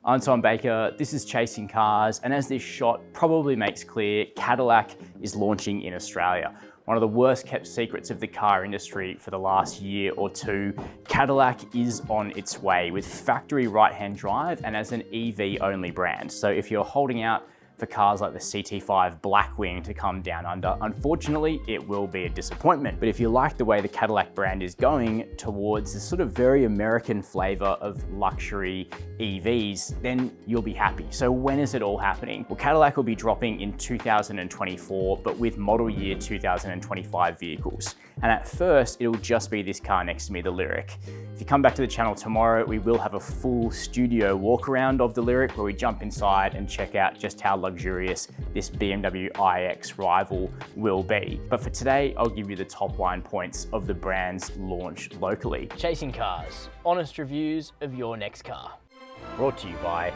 I'm Tom Baker, this is Chasing Cars, and as this shot probably makes clear, Cadillac is launching in Australia. One of the worst kept secrets of the car industry for the last year or two, Cadillac is on its way with factory right-hand drive and as an EV only brand. So if you're holding out for cars like the CT5 Blackwing to come down under, unfortunately, it will be a disappointment. But if you like the way the Cadillac brand is going towards this sort of very American flavor of luxury EVs, then you'll be happy. So when is it all happening? Well, Cadillac will be dropping in 2024, but with model year 2025 vehicles. And at first, it'll just be this car next to me, the Lyriq. If you come back to the channel tomorrow, we will have a full studio walk around of the Lyriq where we jump inside and check out just how luxurious this BMW iX rival will be. But for today, I'll give you the top line points of the brand's launch locally. Chasing Cars, honest reviews of your next car. Brought to you by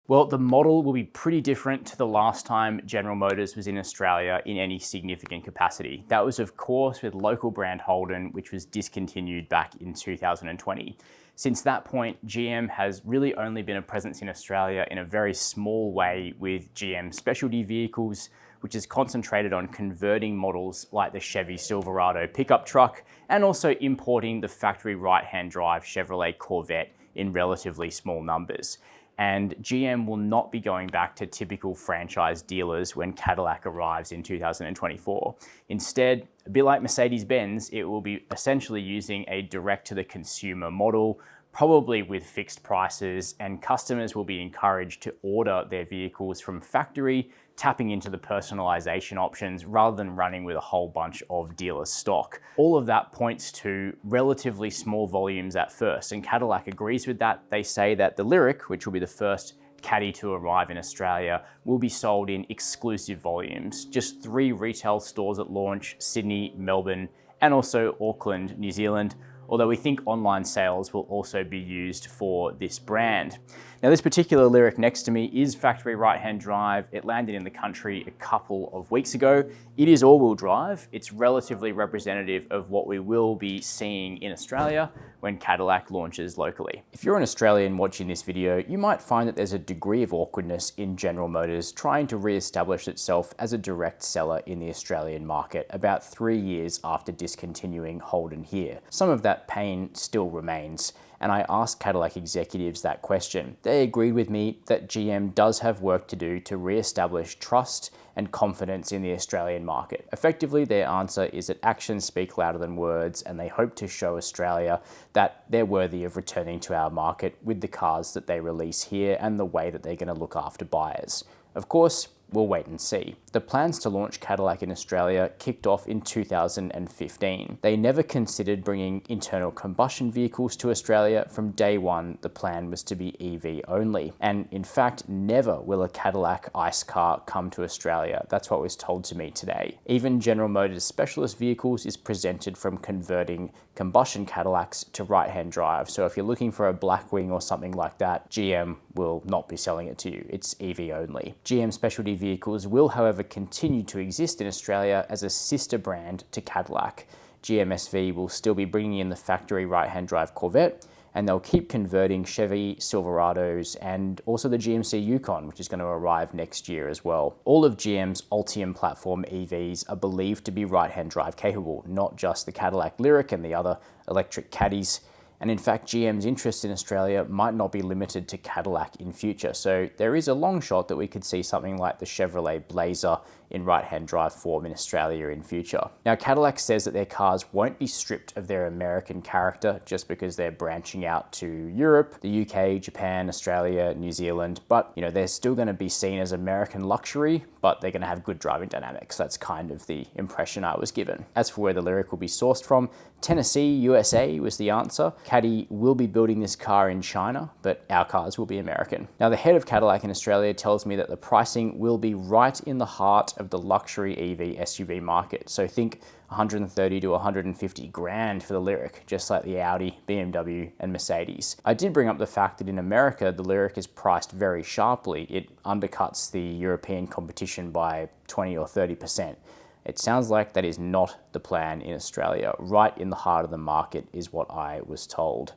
Well, the model will be pretty different to the last time General Motors was in Australia in any significant capacity. That was, of course, with local brand Holden, which was discontinued back in 2020. Since that point, GM has really only been a presence in Australia in a very small way with GM specialty vehicles, which is concentrated on converting models like the Chevy Silverado pickup truck and also importing the factory right-hand drive Chevrolet Corvette in relatively small numbers. And GM will not be going back to typical franchise dealers when Cadillac arrives in 2024. Instead, a bit like Mercedes-Benz, it will be essentially using a direct-to-the-consumer model, probably with fixed prices, and customers will be encouraged to order their vehicles from factory, tapping into the personalization options rather than running with a whole bunch of dealer stock. All of that points to relatively small volumes at first, and Cadillac agrees with that. They say that the Lyriq, which will be the first Caddy to arrive in Australia, will be sold in exclusive volumes. Just 3 retail stores at launch: Sydney, Melbourne, and also Auckland, New Zealand, although we think online sales will also be used for this brand. Now, this particular Lyriq next to me is factory right-hand drive. It landed in the country a couple of weeks ago. It is all-wheel drive. It's relatively representative of what we will be seeing in Australia when Cadillac launches locally. If you're an Australian watching this video, you might find that there's a degree of awkwardness in General Motors trying to re-establish itself as a direct seller in the Australian market about 3 years after discontinuing Holden here. Some of that pain still remains, and I asked Cadillac executives that question. They agreed with me that GM does have work to do to re-establish trust and confidence in the Australian market. Effectively, their answer is that actions speak louder than words, and they hope to show Australia that they're worthy of returning to our market with the cars that they release here and the way that they're going to look after buyers. Of course, we'll wait and see. The plans to launch Cadillac in Australia kicked off in 2015. They never considered bringing internal combustion vehicles to Australia. From day one, the plan was to be EV only. And in fact, never will a Cadillac ICE car come to Australia. That's what was told to me today. Even General Motors specialist vehicles is presented from converting combustion Cadillacs to right-hand drive. So if you're looking for a Blackwing or something like that, GM will not be selling it to you. It's EV only. GM specialty vehicles will, however, continue to exist in Australia as a sister brand to Cadillac. GMSV will still be bringing in the factory right-hand drive Corvette, and they'll keep converting Chevy Silverados and also the GMC Yukon, which is going to arrive next year as well. All of GM's Ultium platform EVs are believed to be right-hand drive capable, not just the Cadillac Lyriq and the other electric caddies. And in fact, GM's interest in Australia might not be limited to Cadillac in future. So there is a long shot that we could see something like the Chevrolet Blazer in right-hand drive form in Australia in future. Now, Cadillac says that their cars won't be stripped of their American character just because they're branching out to Europe, the UK, Japan, Australia, New Zealand, but they're still going to be seen as American luxury, but they're going to have good driving dynamics. That's kind of the impression I was given. As for where the Lyriq will be sourced from, Tennessee, USA was the answer. Caddy will be building this car in China, but our cars will be American. Now, the head of Cadillac in Australia tells me that the pricing will be right in the heart of the luxury EV SUV market. So think 130 to 150 grand for the Lyriq, just like the Audi, BMW, and Mercedes. I did bring up the fact that in America, the Lyriq is priced very sharply. It undercuts the European competition by 20 or 30%. It sounds like that is not the plan in Australia. Right in the heart of the market is what I was told.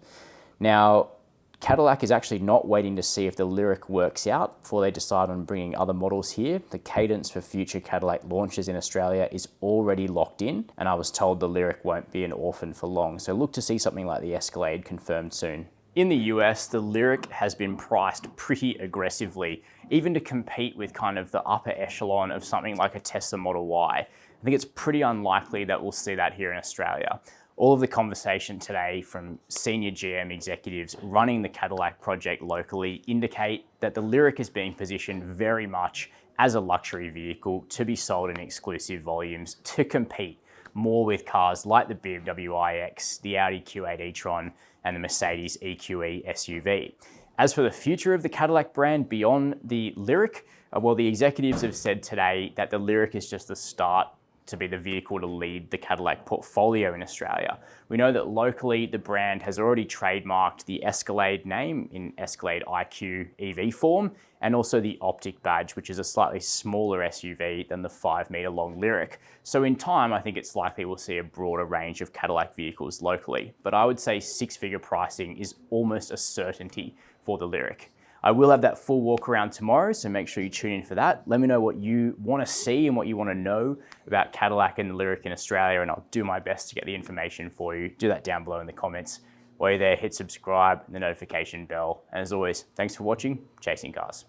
Now, Cadillac is actually not waiting to see if the Lyriq works out before they decide on bringing other models here. The cadence for future Cadillac launches in Australia is already locked in, and I was told the Lyriq won't be an orphan for long, so look to see something like the Escalade confirmed soon. In the US, the Lyriq has been priced pretty aggressively, even to compete with kind of the upper echelon of something like a Tesla Model Y. I think it's pretty unlikely that we'll see that here in Australia. All of the conversation today from senior GM executives running the Cadillac project locally indicate that the Lyriq is being positioned very much as a luxury vehicle to be sold in exclusive volumes to compete more with cars like the BMW iX, the Audi Q8 e-tron, and the Mercedes EQE SUV. As for the future of the Cadillac brand beyond the Lyriq, well, the executives have said today that the Lyriq is just the start to be the vehicle to lead the Cadillac portfolio in Australia. We know that locally the brand has already trademarked the Escalade name in Escalade IQ EV form, and also the Optic badge, which is a slightly smaller SUV than the 5-meter long Lyriq. So in time, I think it's likely we'll see a broader range of Cadillac vehicles locally, but I would say 6-figure pricing is almost a certainty for the Lyriq. I will have that full walk around tomorrow, so make sure you tune in for that. Let me know what you want to see and what you want to know about Cadillac and the Lyriq in Australia, and I'll do my best to get the information for you. Do that down below in the comments. While you're there, hit subscribe and the notification bell. And as always, thanks for watching Chasing Cars.